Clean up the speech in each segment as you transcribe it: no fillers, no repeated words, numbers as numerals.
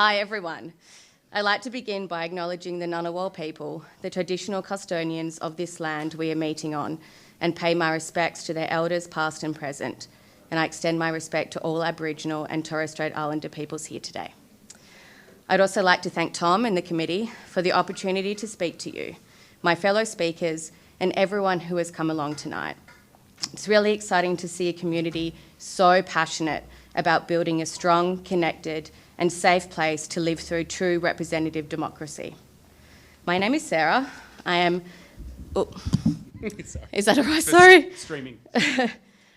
Hi everyone. I'd like to begin by acknowledging the Ngunnawal people, the traditional custodians of this land we are meeting on, and pay my respects to their elders past and present, and I extend my respect to all Aboriginal and Torres Strait Islander peoples here today. I'd also like to thank Tom and the committee for the opportunity to speak to you, my fellow speakers, and everyone who has come along tonight. It's really exciting to see a community so passionate about building a strong, connected, and safe place to live through true representative democracy. My name is Sarah. I am... Oh, is that all right? Sorry. Streaming.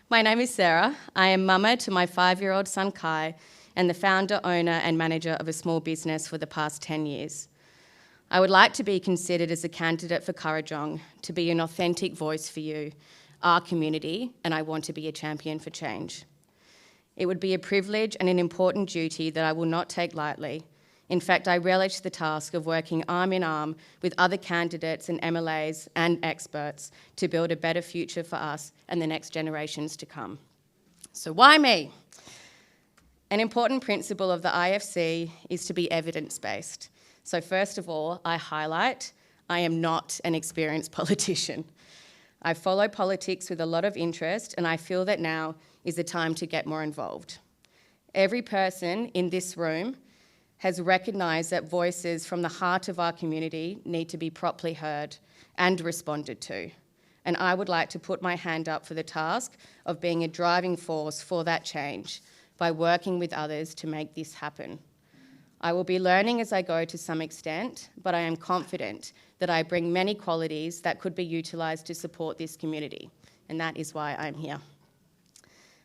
My name is Sarah. I am mama to my 5-year-old son Kai and the founder, owner and manager of a small business for the past 10 years. I would like to be considered as a candidate for Kurrajong, to be an authentic voice for you, our community, and I want to be a champion for change. It would be a privilege and an important duty that I will not take lightly. In fact, I relish the task of working arm in arm with other candidates and MLAs and experts to build a better future for us and the next generations to come. So why me? An important principle of the IFC is to be evidence-based. So first of all, I highlight I am not an experienced politician. I follow politics with a lot of interest, and I feel that now is the time to get more involved. Every person in this room has recognised that voices from the heart of our community need to be properly heard and responded to. And I would like to put my hand up for the task of being a driving force for that change by working with others to make this happen. I will be learning as I go to some extent, but I am confident that I bring many qualities that could be utilised to support this community, and that is why I'm here.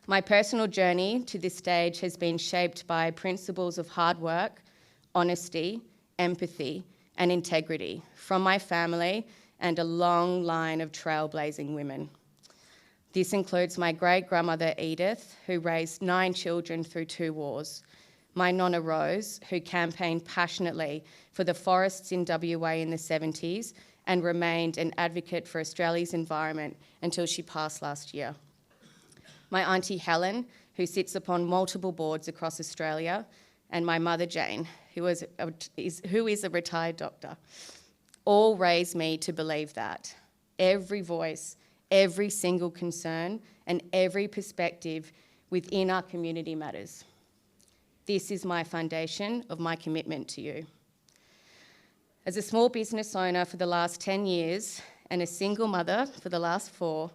My personal journey to this stage has been shaped by principles of hard work, honesty, empathy, and integrity from my family and a long line of trailblazing women. This includes my great-grandmother Edith, who raised 9 children through 2 wars, my nonna Rose, who campaigned passionately for the forests in WA in the 70s and remained an advocate for Australia's environment until she passed last year. My auntie Helen, who sits upon multiple boards across Australia, and my mother Jane, who is a retired doctor, all raised me to believe that every voice, every single concern, and every perspective within our community matters. This is my foundation of my commitment to you. As a small business owner for the last 10 years and a single mother for the last 4,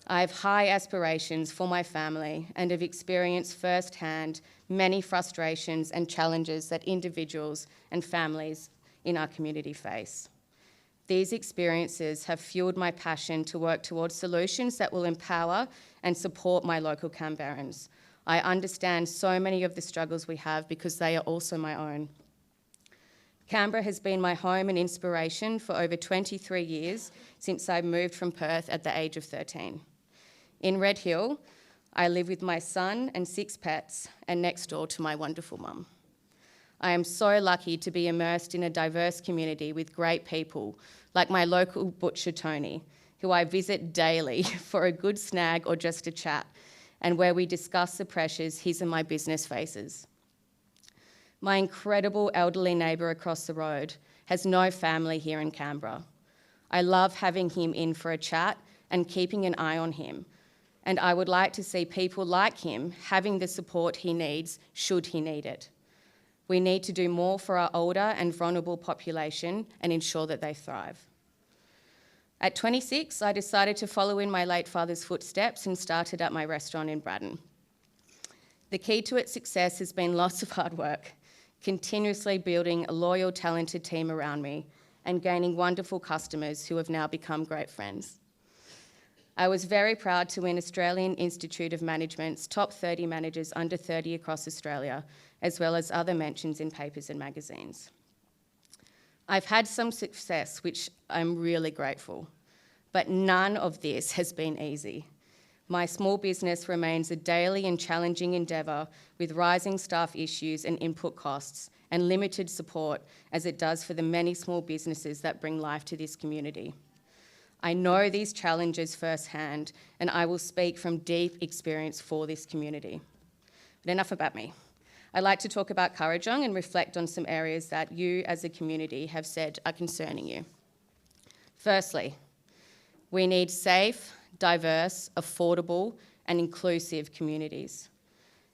I have high aspirations for my family and have experienced firsthand many frustrations and challenges that individuals and families in our community face. These experiences have fueled my passion to work towards solutions that will empower and support my local Canberrans. I understand so many of the struggles we have because they are also my own. Canberra has been my home and inspiration for over 23 years since I moved from Perth at the age of 13. In Red Hill, I live with my son and 6 pets and next door to my wonderful mum. I am so lucky to be immersed in a diverse community with great people like my local butcher Tony, who I visit daily for a good snag or just a chat, and where we discuss the pressures his and my business faces. My incredible elderly neighbour across the road has no family here in Canberra. I love having him in for a chat and keeping an eye on him, and I would like to see people like him having the support he needs should he need it. We need to do more for our older and vulnerable population and ensure that they thrive. At 26, I decided to follow in my late father's footsteps and started up my restaurant in Braddon. The key to its success has been lots of hard work, continuously building a loyal, talented team around me and gaining wonderful customers who have now become great friends. I was very proud to win Australian Institute of Management's top 30 managers under 30 across Australia, as well as other mentions in papers and magazines. I've had some success, which I'm really grateful, but none of this has been easy. My small business remains a daily and challenging endeavour with rising staff issues and input costs and limited support, as it does for the many small businesses that bring life to this community. I know these challenges firsthand, and I will speak from deep experience for this community. But enough about me. I'd like to talk about Kurrajong and reflect on some areas that you as a community have said are concerning you. Firstly, we need safe, diverse, affordable and inclusive communities.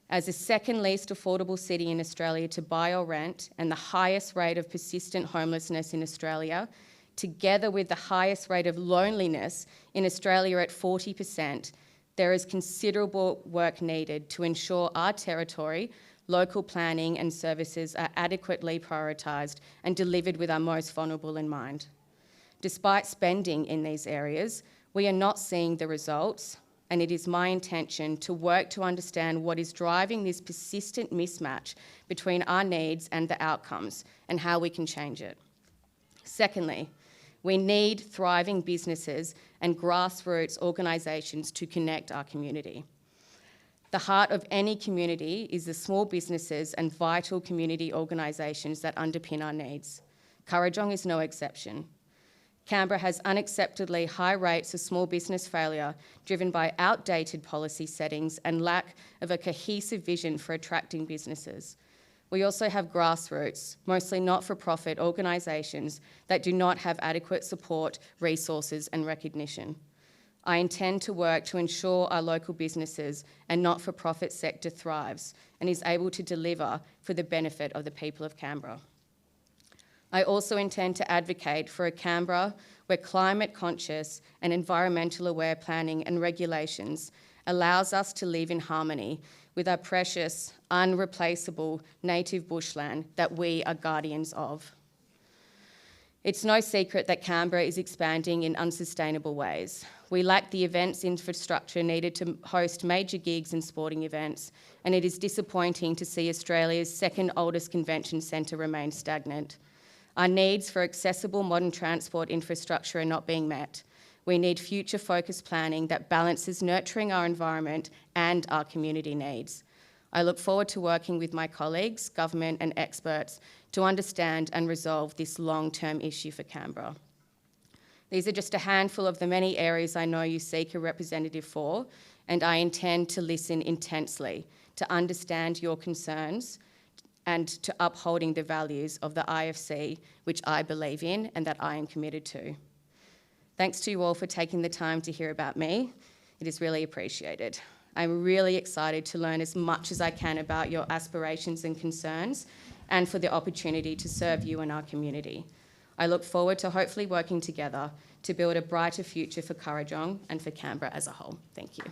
As the second least affordable city in Australia to buy or rent and the highest rate of persistent homelessness in Australia, together with the highest rate of loneliness in Australia at 40%, there is considerable work needed to ensure our territory, local planning and services are adequately prioritised and delivered with our most vulnerable in mind. Despite spending in these areas, we are not seeing the results, and it is my intention to work to understand what is driving this persistent mismatch between our needs and the outcomes and how we can change it. Secondly, we need thriving businesses and grassroots organisations to connect our community. The heart of any community is the small businesses and vital community organisations that underpin our needs. Kurrajong is no exception. Canberra has unacceptably high rates of small business failure driven by outdated policy settings and lack of a cohesive vision for attracting businesses. We also have grassroots, mostly not-for-profit organisations that do not have adequate support, resources and recognition. I intend to work to ensure our local businesses and not-for-profit sector thrives and is able to deliver for the benefit of the people of Canberra. I also intend to advocate for a Canberra where climate conscious and environmental aware planning and regulations allows us to live in harmony with our precious, unreplaceable native bushland that we are guardians of. It's no secret that Canberra is expanding in unsustainable ways. We lack the events infrastructure needed to host major gigs and sporting events, and it is disappointing to see Australia's second oldest convention centre remain stagnant. Our needs for accessible modern transport infrastructure are not being met. We need future-focused planning that balances nurturing our environment and our community needs. I look forward to working with my colleagues, government and experts to understand and resolve this long-term issue for Canberra. These are just a handful of the many areas I know you seek a representative for, and I intend to listen intensely to understand your concerns and to upholding the values of the IFC, which I believe in and that I am committed to. Thanks to you all for taking the time to hear about me. It is really appreciated. I'm really excited to learn as much as I can about your aspirations and concerns and for the opportunity to serve you and our community. I look forward to hopefully working together to build a brighter future for Kurrajong and for Canberra as a whole. Thank you.